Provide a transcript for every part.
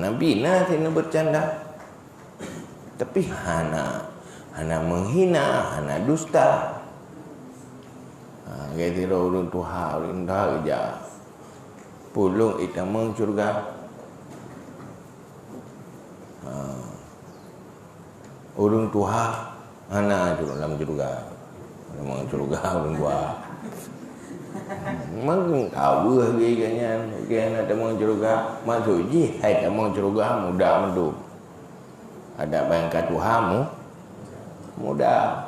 Nabi nak sini bercanda. Tapi hana menghina, hana dusta. Kata orang Tuhan, orang dah kerja. Pulung itamang surga. Orang Tuhan, hana dalam surga. Memang surga orang tua. Memang tahu lagi kanyan. Kan ada mang surga. Masuk je, hai tamang surga mudah mendung. Ada bayangkan Tuhanmu mudah.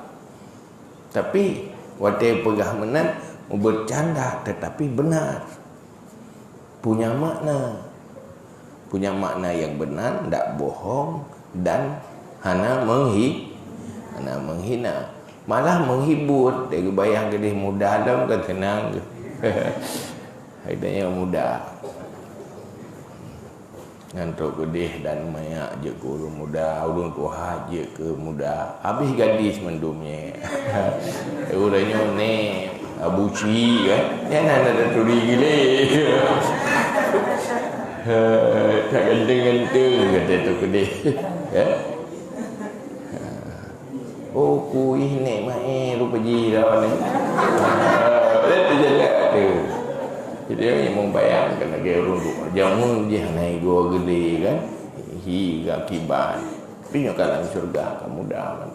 Tapi waktu pegah menang bercanda tetapi benar. Punya makna yang benar, tak bohong dan hana menghina. Malah menghibur. Dia bayang ke dia mudah dah bukan tenang. Haidanya mudah. Ngantuk ke dia dan mayak je ke urung muda, urung Tuhan je ke muda. Habis gadis mendumnya. Urangnya ni abuci kan. Jangan ada turi gila. Tak ganteng-ganteng kata tu ke dia. Oh kuih ni mai rupa ji dah ni. Itu je tu. Jadi yang membayangkan lagi orang tu jamu je naik gua gede kan. Hi akibat. Tapi kalau surga kamu dah